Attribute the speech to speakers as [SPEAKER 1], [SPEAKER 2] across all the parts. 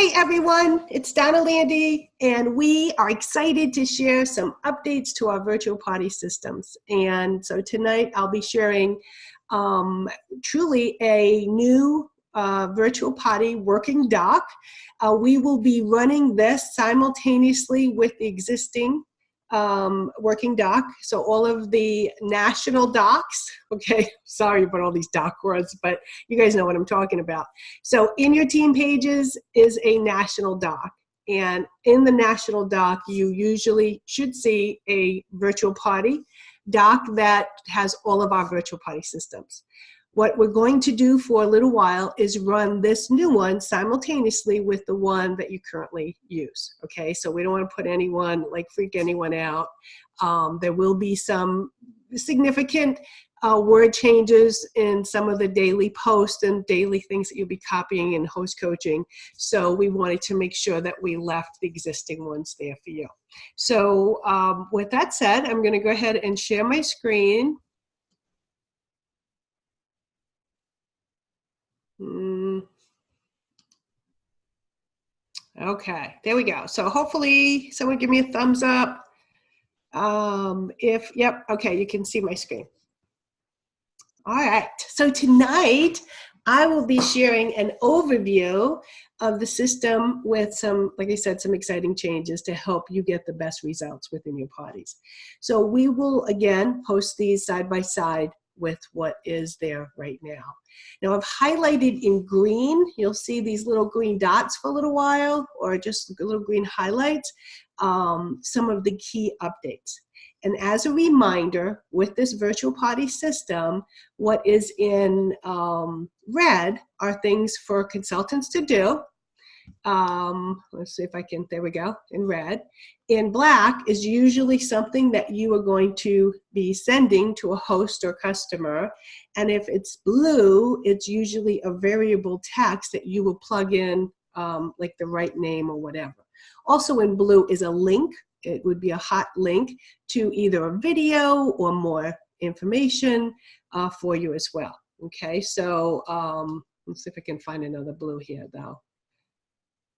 [SPEAKER 1] Hey everyone, it's Donna Landy, and we are excited to share some updates to our virtual party systems. And so tonight I'll be sharing truly a new virtual party working doc. We will be running this simultaneously with the existing working doc. So all of the national docs, okay, sorry about all these doc words, but you guys know what I'm talking about. So in your team pages is a national doc. And in the national doc, you usually should see a virtual party doc that has all of our virtual party systems. What we're going to do for a little while is run this new one simultaneously with the one that you currently use, okay? So we don't want to put anyone, like freak anyone out. There will be some significant word changes in some of the daily posts and daily things that you'll be copying in host coaching. So we wanted to make sure that we left the existing ones there for you. So with that said, I'm going to go ahead and share my screen. Okay, there we go. So hopefully someone give me a thumbs up. Yep, okay, you can see my screen. All right, so tonight I will be sharing an overview of the system with some, like I said, some exciting changes to help you get the best results within your parties. So we will, again, post these side by side with what is there right now. Now I've highlighted in green, you'll see these little green dots for a little while, or just little green highlights, some of the key updates. And as a reminder, with this virtual party system, what is in red are things for consultants to do. Let's see if I can, there we go, in red. In black is usually something that you are going to be sending to a host or customer. And if it's blue, it's usually a variable text that you will plug in, like the right name or whatever. Also in blue is a link. It would be a hot link to either a video or more information for you as well. Okay, so let's see if I can find another blue here though.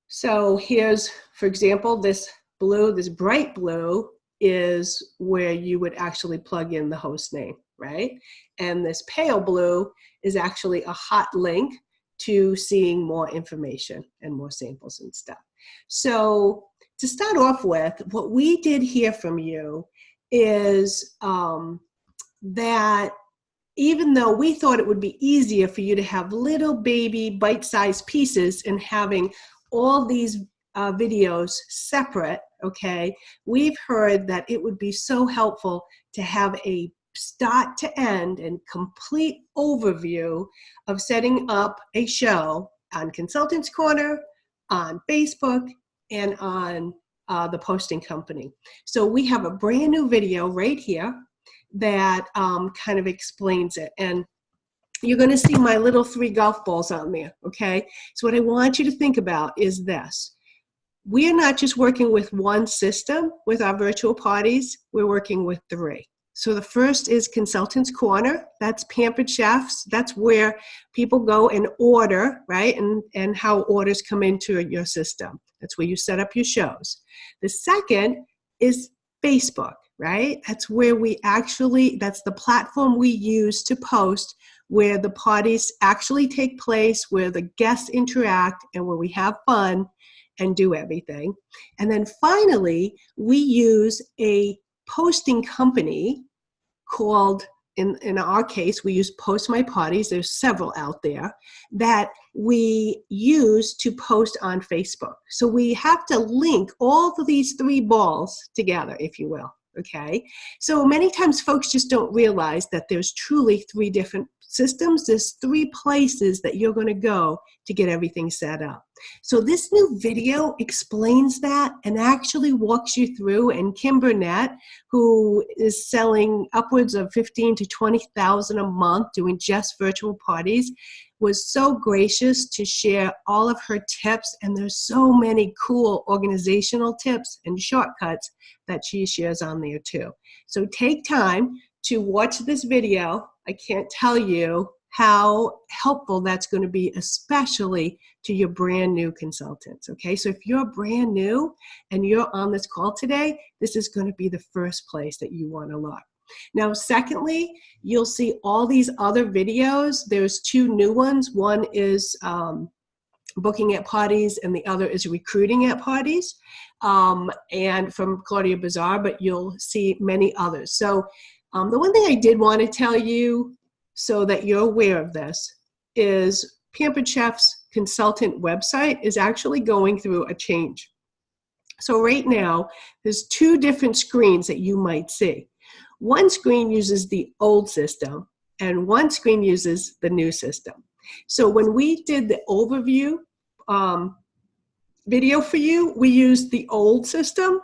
[SPEAKER 1] So here's, for example, this blue, this bright blue is where you would actually plug in the host name, right? And this pale blue is actually a hot link to seeing more information and more samples and stuff. So to start off with, what we did hear from you is that even though we thought it would be easier for you to have little baby bite-sized pieces and having all these videos separate, okay, we've heard that it would be so helpful to have a start to end and complete overview of setting up a show on Consultants Corner, on Facebook, and on the posting company. So we have a brand new video right here that kind of explains it. And you're going to see my little 3 golf balls on there, okay? So what I want you to think about is this. We are not just working with one system with our virtual parties, we're working with 3. So the first is Consultants Corner. That's Pampered Chefs. That's where people go and order, right? And how orders come into your system. That's where you set up your shows. The second is Facebook, right? That's where we actually, that's the platform we use to post, where the parties actually take place, where the guests interact, and where we have fun and do everything. And then finally, we use a posting company called, in our case, we use Post My Parties. There's several out there that we use to post on Facebook. So we have to link all of these 3 balls together, if you will. Okay, so many times folks just don't realize that there's truly 3 different systems. There's 3 places that you're going to go to get everything set up. So this new video explains that and actually walks you through. And Kim Burnett, who is selling upwards of 15 to 20,000 a month doing just virtual parties, was so gracious to share all of her tips. And there's so many cool organizational tips and shortcuts that she shares on there too. So take time to watch this video. I can't tell you how helpful that's going to be, especially to your brand new consultants. Okay, so if you're brand new and you're on this call today, this is going to be the first place that you want to look. Now, secondly, you'll see all these other videos. There's two new ones. One is booking at parties, and the other is recruiting at parties, and from Claudia Bazaar, but you'll see many others. So the one thing I did want to tell you, so that you're aware of this, is Pampered Chef's consultant website is actually going through a change. So right now, there's two different screens that you might see. One screen uses the old system, and one screen uses the new system. So when we did the overview video for you, we used the old system.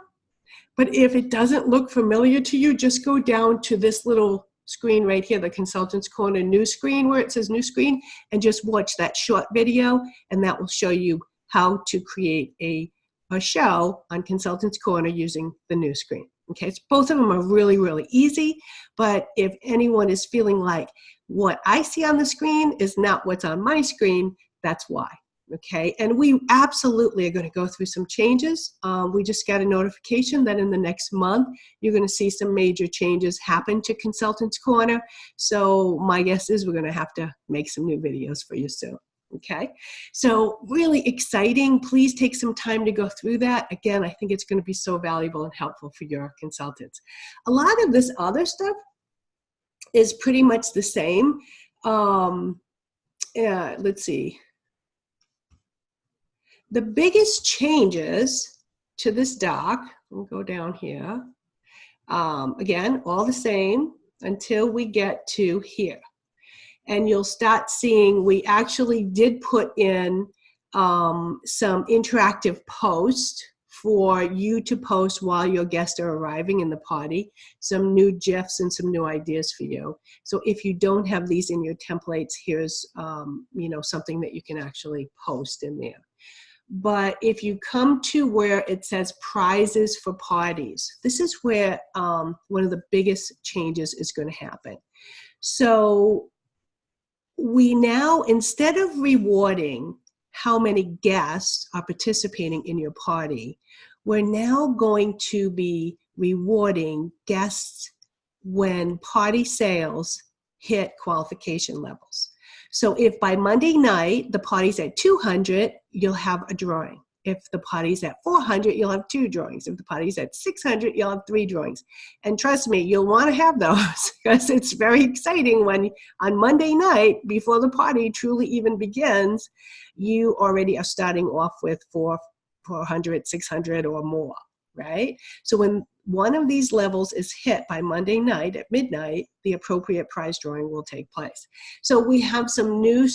[SPEAKER 1] But if it doesn't look familiar to you, just go down to this little screen right here, the Consultants Corner new screen, where it says new screen, and just watch that short video, and that will show you how to create a show on Consultants Corner using the new screen. Okay, so both of them are really, really easy, but if anyone is feeling like what I see on the screen is not what's on my screen, that's why. Okay, and we absolutely are going to go through some changes. We just got a notification that in the next month, you're going to see some major changes happen to Consultants Corner. So my guess is we're going to have to make some new videos for you soon. Okay, so really exciting. Please take some time to go through that. Again, I think it's going to be so valuable and helpful for your consultants. A lot of this other stuff is pretty much the same. Let's see. The biggest changes to this doc, we'll go down here. Again, all the same until we get to here. And you'll start seeing we actually did put in some interactive posts for you to post while your guests are arriving in the party, some new GIFs and some new ideas for you. So if you don't have these in your templates, here's something that you can actually post in there. But if you come to where it says prizes for parties, this is where one of the biggest changes is going to happen. So we now, instead of rewarding how many guests are participating in your party, we're now going to be rewarding guests when party sales hit qualification levels. So if by Monday night the party's at 200, you'll have a drawing. If the party's at 400, you'll have 2 drawings. If the party's at 600, you'll have 3 drawings. And trust me, you'll want to have those because it's very exciting when on Monday night, before the party truly even begins, you already are starting off with 400, 600 or more, right? So when one of these levels is hit by Monday night at midnight, the appropriate prize drawing will take place. So we have some new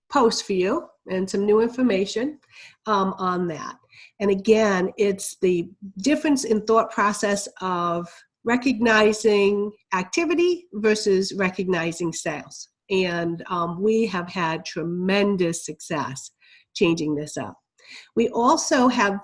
[SPEAKER 1] posts for you and some new information on that. And again, it's the difference in thought process of recognizing activity versus recognizing sales. And we have had tremendous success changing this up. We also have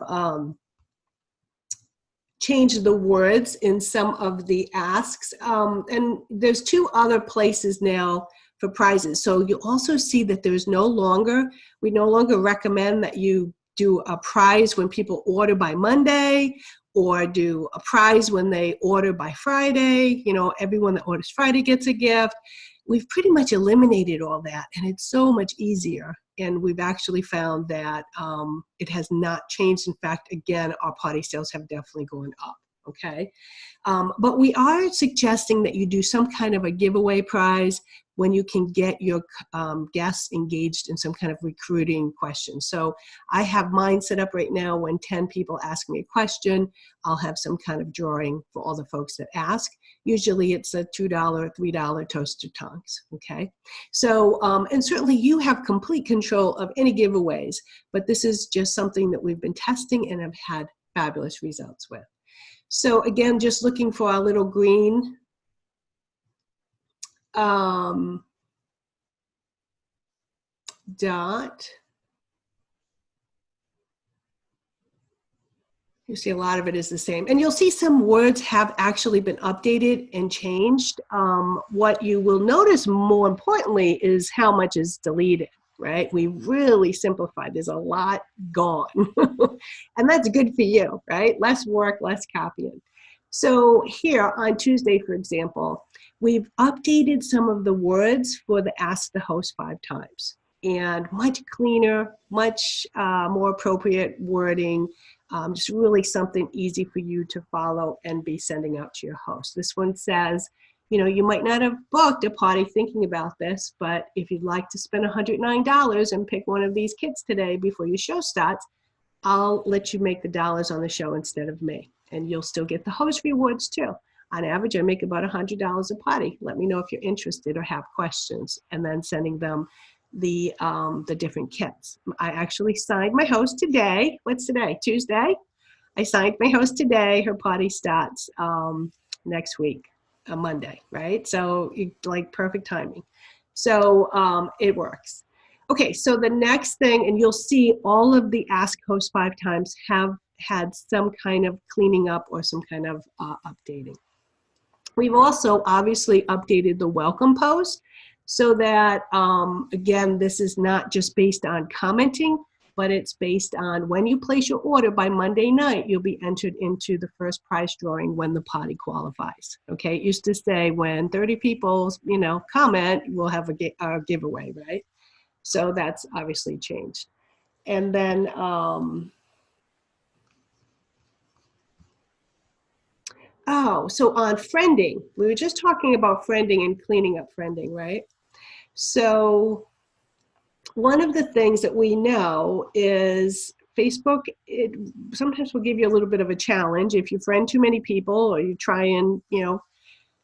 [SPEAKER 1] changed the words in some of the asks. And there's 2 other places now for prizes. So you'll also see that we no longer recommend that you do a prize when people order by Monday or do a prize when they order by Friday. You know, everyone that orders Friday gets a gift. We've pretty much eliminated all that, and it's so much easier. And we've actually found that it has not changed. In fact, again, our party sales have definitely gone up, okay? But we are suggesting that you do some kind of a giveaway prize when you can get your guests engaged in some kind of recruiting question. So I have mine set up right now. When 10 people ask me a question, I'll have some kind of drawing for all the folks that ask. Usually it's a $2, $3 toasted tongs, okay? So, and certainly you have complete control of any giveaways, but this is just something that we've been testing and have had fabulous results with. So again, just looking for our little green dot. You see a lot of it is the same. And you'll see some words have actually been updated and changed. What you will notice more importantly is how much is deleted, right? We really simplified. There's a lot gone. And that's good for you, right? Less work, less copying. So here on Tuesday, for example, we've updated some of the words for the Ask the Host 5 times. And much cleaner, much more appropriate wording. Just really something easy for you to follow and be sending out to your host. This one says, you know, you might not have booked a party thinking about this, but if you'd like to spend $109 and pick one of these kits today before your show starts, I'll let you make the dollars on the show instead of me. And you'll still get the host rewards too. On average, I make about $100 a party. Let me know if you're interested or have questions, and then sending them the different kits. I actually signed my host today. What's today? Tuesday? I signed my host today. Her party starts next week, Monday, right? So like perfect timing. So it works. Okay, so the next thing, and you'll see all of the Ask Host 5 times have had some kind of cleaning up or some kind of updating. We've also obviously updated the welcome post so that, again, this is not just based on commenting, but it's based on when you place your order by Monday night, you'll be entered into the first prize drawing when the party qualifies. Okay, it used to say when 30 people, you know, comment, we'll have a giveaway, right? So that's obviously changed. And then, oh, so on friending, we were just talking about friending and cleaning up friending, right? So one of the things that we know is Facebook, it sometimes will give you a little bit of a challenge if you friend too many people or you try and, you know,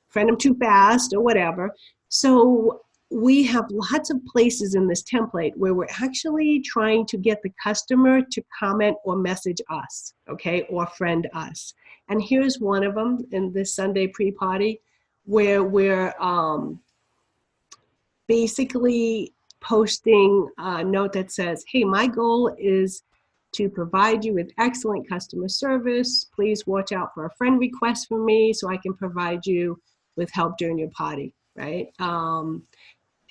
[SPEAKER 1] friend them too fast or whatever. So we have lots of places in this template where we're actually trying to get the customer to comment or message us, okay, or friend us. And here's one of them in this Sunday pre-party where we're basically posting a note that says, hey, my goal is to provide you with excellent customer service. Please watch out for a friend request from me so I can provide you with help during your party, right?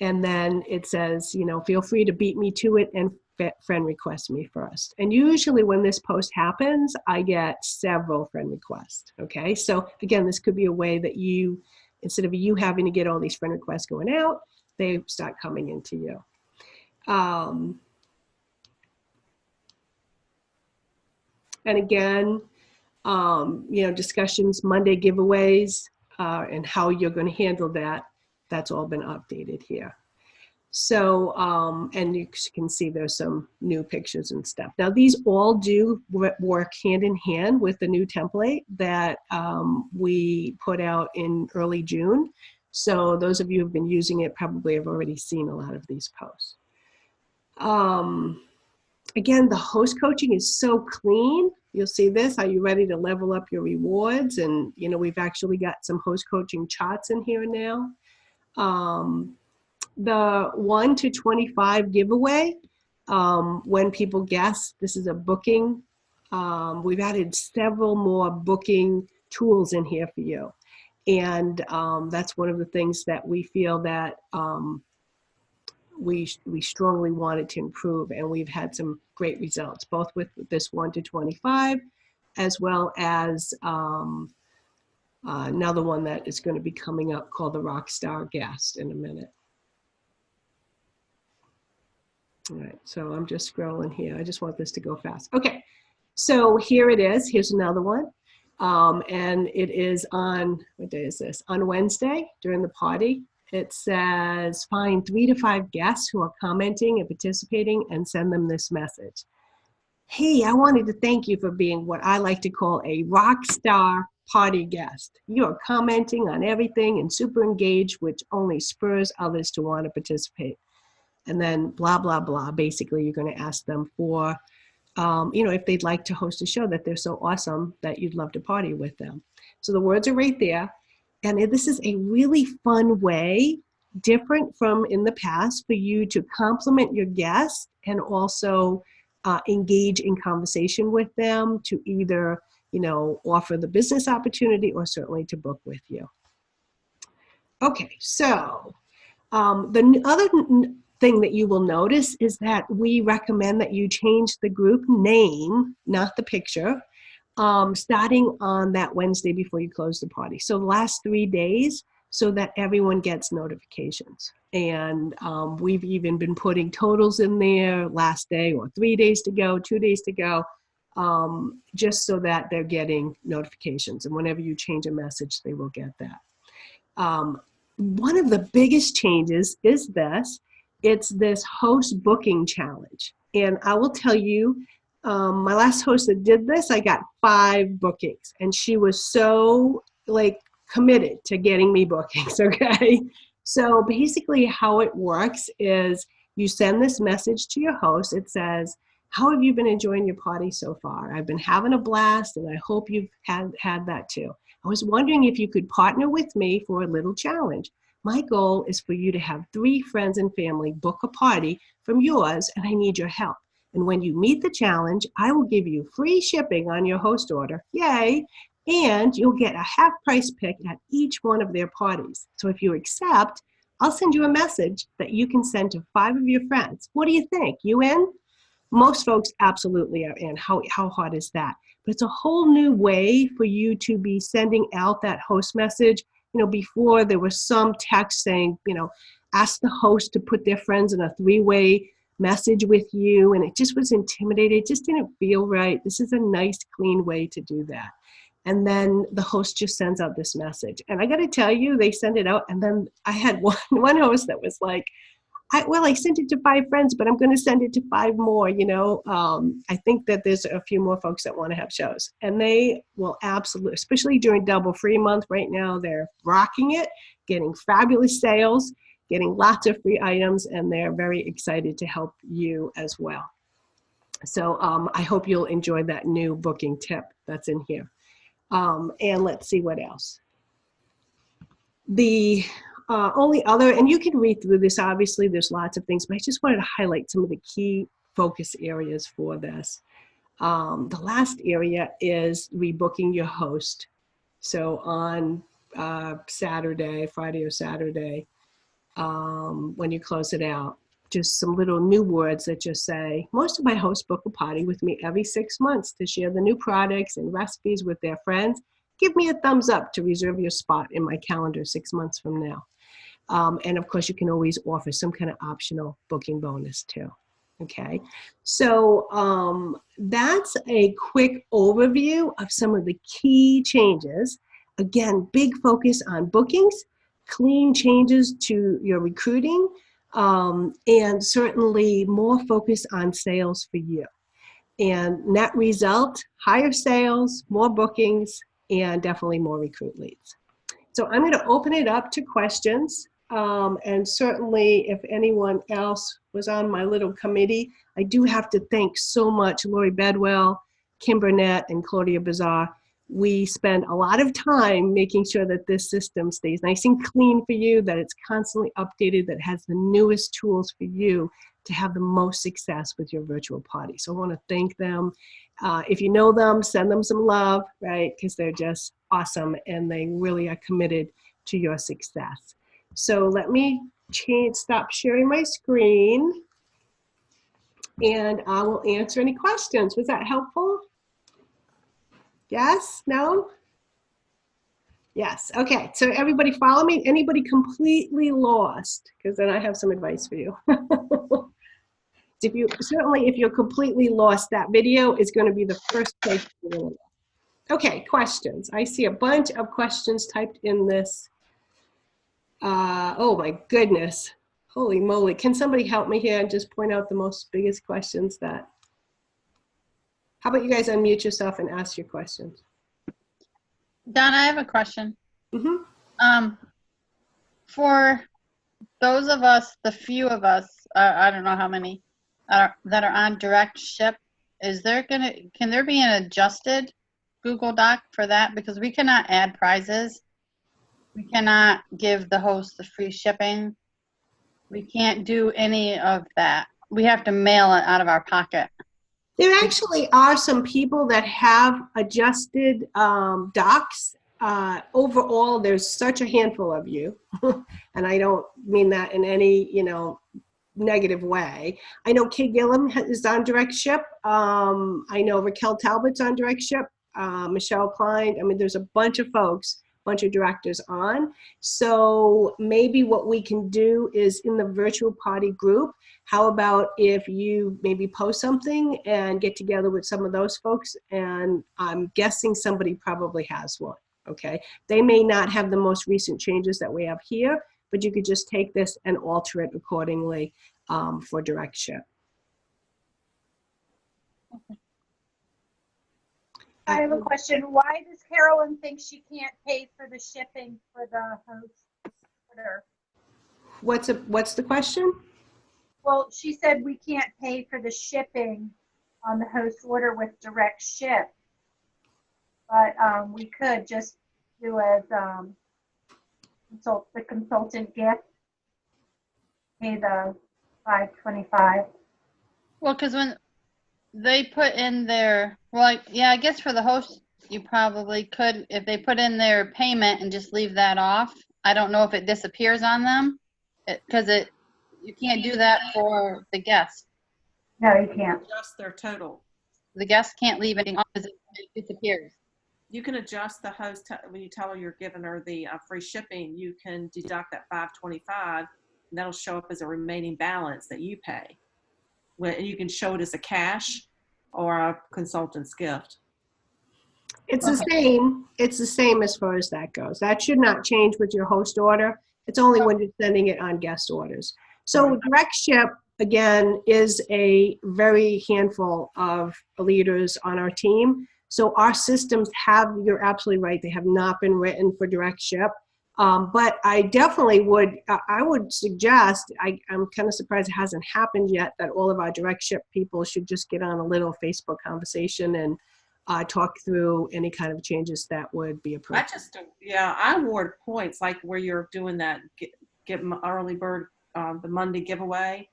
[SPEAKER 1] And then it says, you know, feel free to beat me to it and friend request me first. And usually when this post happens, I get several friend requests, okay? So again, this could be a way that you, instead of you having to get all these friend requests going out, they start coming into you. And again, you know, discussions, Monday giveaways, and how you're going to handle that, that's all been updated here. So, and you can see there's some new pictures and stuff. Now, these all do work hand in hand with the new template that we put out in early June. So those of you who've been using it probably have already seen a lot of these posts. Again, the host coaching is so clean. You'll see this. Are you ready to level up your rewards? And, you know, we've actually got some host coaching charts in here now. The 1 to 25 giveaway, when people guess, this is a booking. We've added several more booking tools in here for you. And that's one of the things that we feel that we strongly wanted to improve, and we've had some great results, both with this 1 to 25, as well as another one that is going to be coming up called the Rockstar Guest in a minute. All right, so I'm just scrolling here. I just want this to go fast. Okay, so here it is. Here's another one. And it is on, what day is this? On Wednesday during the party. It says, find 3 to 5 guests who are commenting and participating and send them this message. Hey, I wanted to thank you for being what I like to call a rock star party guest. You are commenting on everything and super engaged, which only spurs others to want to participate. And then blah, blah, blah. Basically, you're going to ask them for, you know, if they'd like to host a show, that they're so awesome that you'd love to party with them. So the words are right there. And this is a really fun way, different from in the past, for you to compliment your guests and also engage in conversation with them to either, offer the business opportunity or certainly to book with you. Okay, so the other thing that you will notice is that we recommend that you change the group name, not the picture, starting on that Wednesday before you close the party. So the last 3 days, so that everyone gets notifications. And we've even been putting totals in there, last day or 3 days to go, 2 days to go, just so that they're getting notifications. And whenever you change a message, they will get that. One of the biggest changes is this. It's this host booking challenge. And I will tell you, my last host that did this, I got 5 bookings. And she was so committed to getting me bookings, okay? So basically how it works is you send this message to your host. It says, how have you been enjoying your party so far? I've been having a blast, and I hope you've had that too. I was wondering if you could partner with me for a little challenge. My goal is for you to have 3 friends and family book a party from yours, and I need your help. And when you meet the challenge, I will give you free shipping on your host order. Yay! And you'll get a half-price pick at each one of their parties. So if you accept, I'll send you a message that you can send to 5 of your friends. What do you think? You in? Most folks absolutely are in. How hard is that? But it's a whole new way for you to be sending out that host message. Before there was some text saying, ask the host to put their friends in a 3-way message with you, and it just was intimidating. It just didn't feel right. This is a nice, clean way to do that. And then the host just sends out this message. And I got to tell you, they send it out. And then I had one host that was like, I sent it to 5 friends, but I'm going to send it to 5 more, I think that there's a few more folks that want to have shows. And they will absolutely, especially during Double Free Month right now, they're rocking it, getting fabulous sales, getting lots of free items, and they're very excited to help you as well. So I hope you'll enjoy that new booking tip that's in here. And let's see what else. The only other, and you can read through this, obviously there's lots of things, but I just wanted to highlight some of the key focus areas for this. The last area is rebooking your host. So on Friday or Saturday, when you close it out, just some little new words that just say, most of my hosts book a party with me every 6 months to share the new products and recipes with their friends. Give me a thumbs up to reserve your spot in my calendar 6 months from now. And of course, you can always offer some kind of optional booking bonus too. Okay, so that's a quick overview of some of the key changes. Again, big focus on bookings, clean changes to your recruiting, and certainly more focus on sales for you. And net result, higher sales, more bookings, and definitely more recruit leads. So I'm going to open it up to questions. And certainly if anyone else was on my little committee, I do have to thank so much Lori Bedwell, Kim Burnett, and Claudia Bazar. We spend a lot of time making sure that this system stays nice and clean for you, that it's constantly updated, that has the newest tools for you to have the most success with your virtual party. So I want to thank them. If you know them, send them some love, right? Because they're just awesome and they really are committed to your success. So let me stop sharing my screen and I will answer any questions. Was that helpful? Yes? No? Yes. Okay. So everybody follow me. Anybody completely lost? Because then I have some advice for you. If you're completely lost, that video is going to be the first place you're going to go. Okay, questions. I see a bunch of questions typed in this. Oh my goodness. Holy moly. Can somebody help me here and just point out the biggest questions that... How about you guys unmute yourself and ask your questions?
[SPEAKER 2] Donna, I have a question.
[SPEAKER 1] Mm-hmm.
[SPEAKER 2] For those of us, the few of us, I don't know how many, that are on direct ship, can there be an adjusted Google Doc for that? Because we cannot add prizes. We cannot give the host the free shipping. We can't do any of that. We have to mail it out of our pocket.
[SPEAKER 1] There actually are some people that have adjusted docs. Overall, there's such a handful of you, and I don't mean that in any, negative way. I know Kay Gillum is on direct ship. I know Raquel Talbot's on direct ship. Michelle Klein. I mean, there's a bunch of folks, bunch of directors on. So maybe what we can do is in the virtual party group, how about if you maybe post something and get together with some of those folks? And I'm guessing somebody probably has one, okay? They may not have the most recent changes that we have here, but you could just take this and alter it accordingly for direct ship.
[SPEAKER 3] I have a question. Why does Carolyn think she can't pay for the shipping for the host order?
[SPEAKER 1] What's the question?
[SPEAKER 3] Well, she said we can't pay for the shipping on the host order with direct ship, but we could just do as the consultant gift, pay the $525.
[SPEAKER 2] Well, because when they put in their, well, yeah, I guess for the host, you probably could, if they put in their payment and just leave that off. I don't know if it disappears on them, because you can't do that for the guest.
[SPEAKER 3] No, you can't.
[SPEAKER 4] Adjust their total.
[SPEAKER 2] The guest can't leave anything on because it disappears.
[SPEAKER 4] You can adjust the host when you tell her you're giving her the free shipping. You can deduct that $525, and that'll show up as a remaining balance that you pay. When you can show it as a cash or a consultant's gift.
[SPEAKER 1] It's the same. It's the same as far as that goes. That should not change with your host order. It's only when you're sending it on guest orders. So direct ship, again, is a very handful of leaders on our team. So our systems have, you're absolutely right, they have not been written for direct ship. But I definitely I would suggest, I'm kind of surprised it hasn't happened yet, that all of our direct ship people should just get on a little Facebook conversation and talk through any kind of changes that would be appropriate.
[SPEAKER 4] I award points, like where you're doing that give early bird, the Monday giveaway.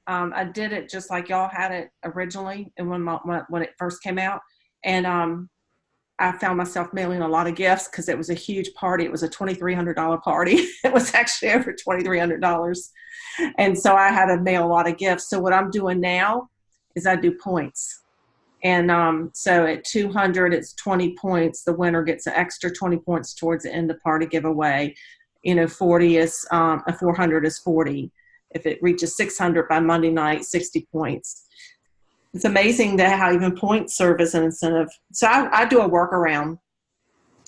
[SPEAKER 4] I did it just like y'all had it originally, and when it first came out, and I found myself mailing a lot of gifts because it was a huge party. It was a $2,300 party. It was actually over $2,300, and so I had to mail a lot of gifts. So what I'm doing now is I do points. And so at 200, it's 20 points. The winner gets an extra 20 points towards the end of party giveaway. 40 is, 400 is 40. If it reaches 600 by Monday night, 60 points. It's amazing that how even points serve as an incentive. So I do a workaround.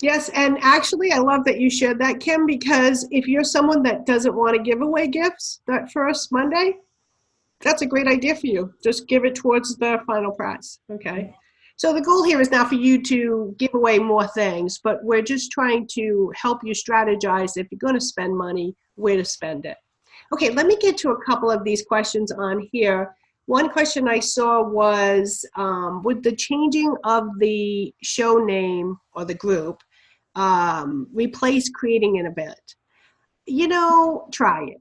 [SPEAKER 1] Yes, and actually I love that you shared that, Kim, because if you're someone that doesn't want to give away gifts that first Monday, that's a great idea for you. Just give it towards the final prize, okay? So the goal here is now for you to give away more things, but we're just trying to help you strategize if you're going to spend money, where to spend it. Okay, let me get to a couple of these questions on here. One question I saw was, with the changing of the show name or the group, replace creating an event. Try it.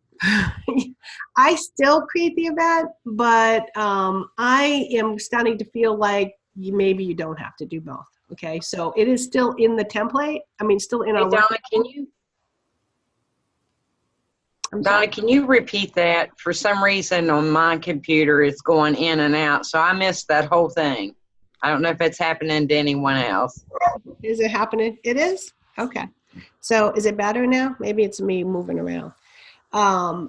[SPEAKER 1] I still create the event, but I am starting to feel like maybe you don't have to do both. Okay, so it is still in the template. I mean, still in our.
[SPEAKER 5] Donna, can you repeat that? For some reason on my computer, it's going in and out, so I missed that whole thing. I don't know if it's happening to anyone else.
[SPEAKER 1] Is it happening? It is? Okay. So is it better now? Maybe it's me moving around.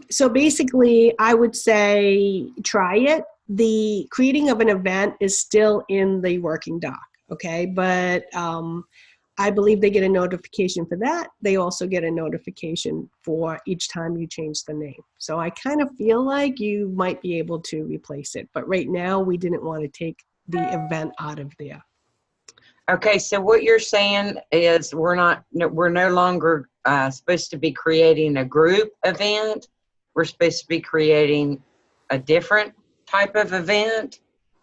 [SPEAKER 1] So basically, I would say try it. The creating of an event is still in the working doc, okay? But I believe they get a notification for that. They also get a notification for each time you change the name. So I kind of feel like you might be able to replace it. But right now, we didn't want to take the event out of there.
[SPEAKER 5] Okay, so what you're saying is we're no longer supposed to be creating a group event. We're supposed to be creating a different type of event.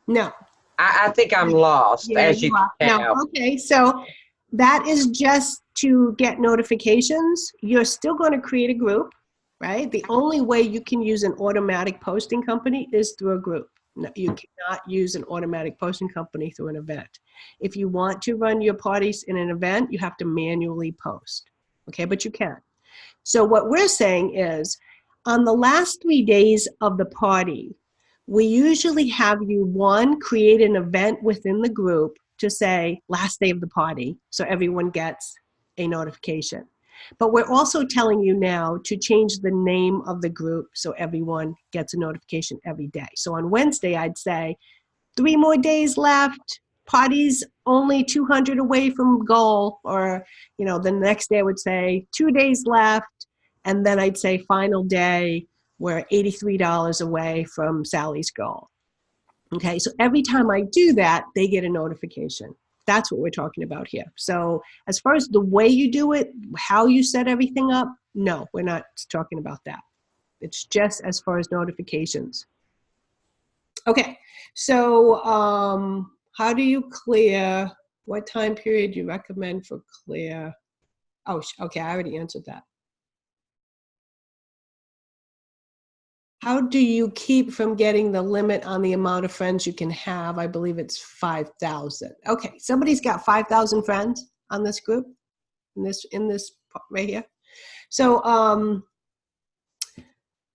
[SPEAKER 1] No.
[SPEAKER 5] I think I'm lost,
[SPEAKER 1] yeah,
[SPEAKER 5] as you can tell.
[SPEAKER 1] No. Okay, so that is just to get notifications. You're still going to create a group, right? The only way you can use an automatic posting company is through a group. No, you cannot use an automatic posting company through an event. If you want to run your parties in an event, you have to manually post. Okay, but you can. So what we're saying is, on the last 3 days of the party, we usually have you, one, create an event within the group to say last day of the party, so everyone gets a notification. But we're also telling you now to change the name of the group so everyone gets a notification every day. So on Wednesday, I'd say 3 more days left, party's only 200 away from goal, or, you know, the next day I would say 2 days left, and then I'd say final day, we're $83 away from Sally's goal. Okay, so every time I do that, they get a notification. That's what we're talking about here. So as far as the way you do it, how you set everything up, no, we're not talking about that. It's just as far as notifications. Okay, so how do you clear? What time period do you recommend for clear? Oh, okay, I already answered that. How do you keep from getting the limit on the amount of friends you can have? I believe it's 5,000. Okay, somebody's got 5,000 friends on this group, in this right here. So I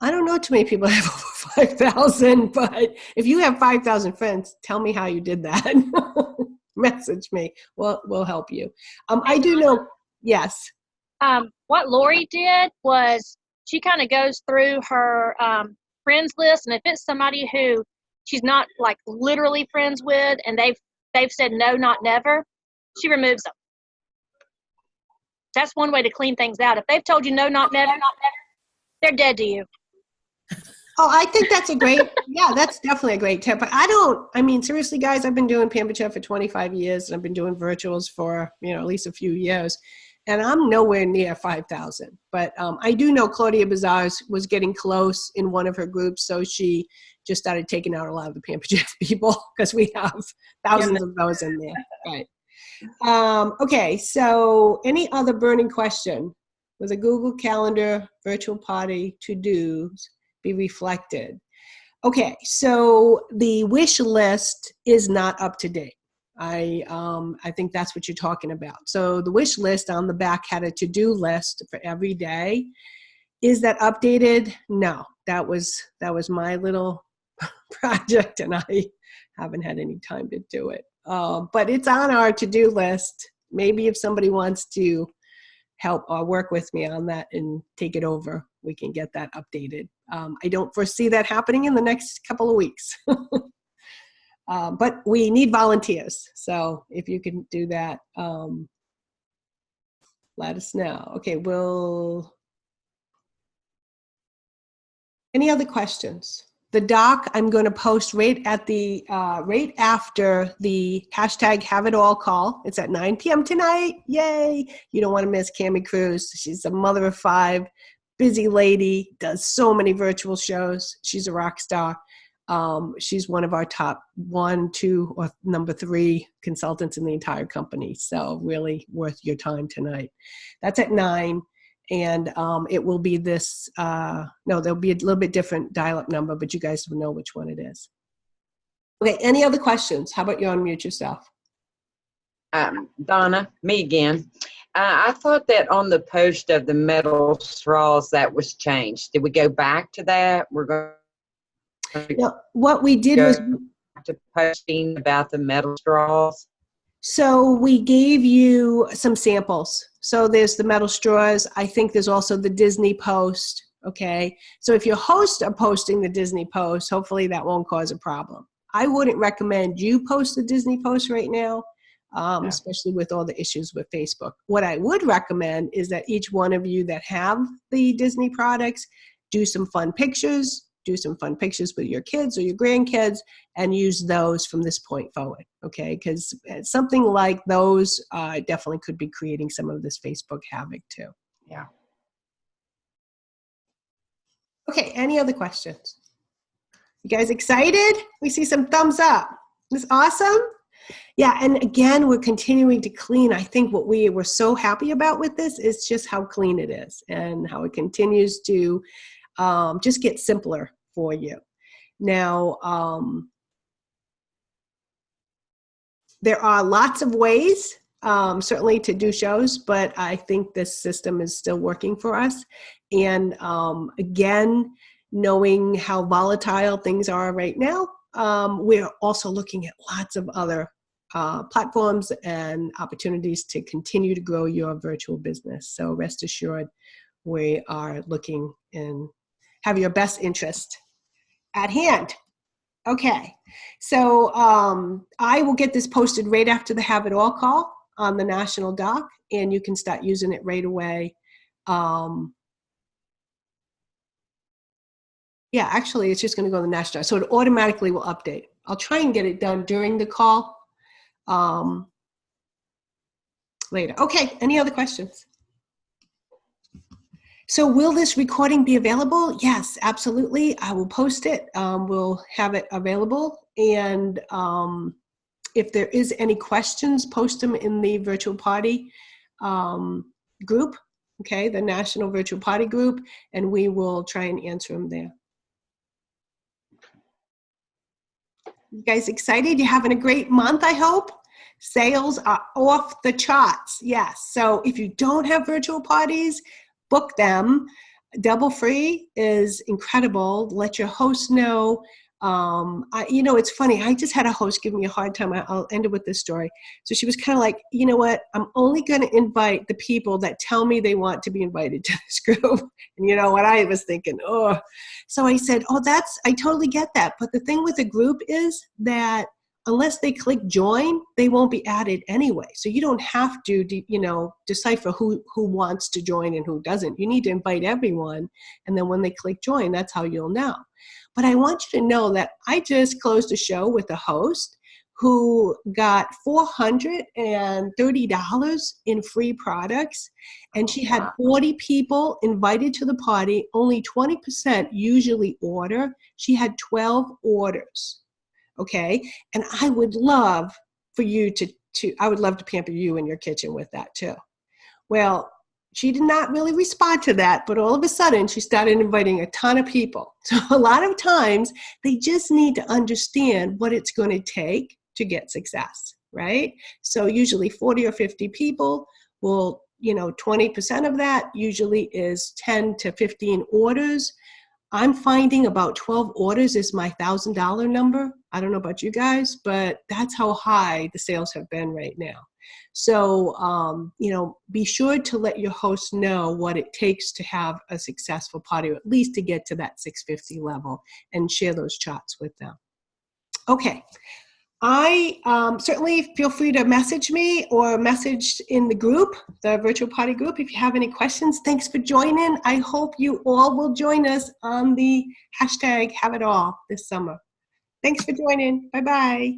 [SPEAKER 1] don't know too many people that have over 5,000, but if you have 5,000 friends, tell me how you did that. Message me. We'll help you. I do know. Yes.
[SPEAKER 6] What Lori did was she kind of goes through her friends list, and if it's somebody who she's not like literally friends with, and they've said no, not never, she removes them. That's one way to clean things out. If they've told you no, not never, they're dead to you.
[SPEAKER 1] Oh, I think that's a great, yeah, that's definitely a great tip. But I mean, seriously, guys, I've been doing Pamper Chat for 25 years, and I've been doing virtuals for, you know, at least a few years. And I'm nowhere near 5,000. But I do know Claudia Bazars was getting close in one of her groups, so she just started taking out a lot of the Pamper Chat people because we have thousands of those in there. Right. Okay, so any other burning question? With a Google Calendar virtual party to-dos be reflected? Okay, so the wish list is not up to date. I think that's what you're talking about. So the wish list on the back had a to-do list for every day. Is that updated? No, that was my little project, and I haven't had any time to do it. But it's on our to-do list. Maybe if somebody wants to help or work with me on that and take it over, we can get that updated. I don't foresee that happening in the next couple of weeks. But we need volunteers. So if you can do that, let us know. Okay, any other questions? The doc I'm going to post right at the right after the hashtag Have It All call. It's at 9 p.m. tonight. Yay! You don't want to miss Cammie Cruz. She's a mother of 5, busy lady, does so many virtual shows. She's a rock star. She's one of our top 1, 2, or number 3 consultants in the entire company. So really worth your time tonight. That's at 9. And it will be this, no, there'll be a little bit different dial-up number, but you guys will know which one it is. Okay, any other questions? How about you unmute yourself?
[SPEAKER 5] Donna, me again. I thought that on the post of the metal straws that was changed. Did we go back to that? We're going
[SPEAKER 1] No, what we did was
[SPEAKER 5] to posting about the metal straws.
[SPEAKER 1] So we gave you some samples. So there's the metal straws. I think there's also the Disney post. Okay. So if your hosts are posting the Disney post, hopefully that won't cause a problem. I wouldn't recommend you post the Disney post right now, especially with all the issues with Facebook. What I would recommend is that each one of you that have the Disney products do some fun pictures. Do some fun pictures with your kids or your grandkids and use those from this point forward, okay? Because something like those definitely could be creating some of this Facebook havoc too.
[SPEAKER 5] Yeah.
[SPEAKER 1] Okay, any other questions? You guys excited? We see some thumbs up. This awesome? Yeah, and again, we're continuing to clean. I think what we were so happy about with this is just how clean it is and how it continues to just get simpler for you. Now, There are lots of ways, certainly to do shows, but I think this system is still working for us. And again, knowing how volatile things are right now, we're also looking at lots of other platforms and opportunities to continue to grow your virtual business. So rest assured, we are looking and have your best interest at hand. Okay, so I will get this posted right after the Have It All call on the National Doc, and you can start using it right away. Yeah, actually, it's just going to go to the National Doc, so it automatically will update. I'll try and get it done during the call later. Okay, any other questions? So will this recording be available? Yes, absolutely. I will post it. We'll have it available. And if there is any questions, post them in the virtual party group, okay, the National Virtual Party group, and we will try and answer them there. You guys excited? You're having a great month, I hope? Sales are off the charts, yes. So if you don't have virtual parties, book them. Double free is incredible. Let your host know. You know, it's funny. I just had a host give me a hard time. I'll end it with this story. So she was kind of like, you know what? I'm only going to invite the people that tell me they want to be invited to this group. And you know what I was thinking? Oh, so I said, oh, I totally get that. But the thing with a group is that unless they click join, they won't be added anyway. So you don't have to, you know, decipher who wants to join and who doesn't. You need to invite everyone. And then when they click join, that's how you'll know. But I want you to know that I just closed a show with a host who got $430 in free products. And she had 40 people invited to the party. Only 20% usually order. She had 12 orders. Okay, and I would love for you I would love to pamper you in your kitchen with that too. Well, she did not really respond to that, but all of a sudden she started inviting a ton of people. So a lot of times they just need to understand what it's going to take to get success, right? So usually 40 or 50 people will, you know, 20% of that usually is 10 to 15 orders. I'm finding about 12 orders is my $1,000 number. I don't know about you guys, but that's how high the sales have been right now. So, you know, be sure to let your host know what it takes to have a successful party, or at least to get to that 650 level, and share those charts with them. Okay. I certainly feel free to message me or message in the group, the virtual party group, if you have any questions. Thanks for joining. I hope you all will join us on the hashtag Have It All this summer. Thanks for joining. Bye-bye.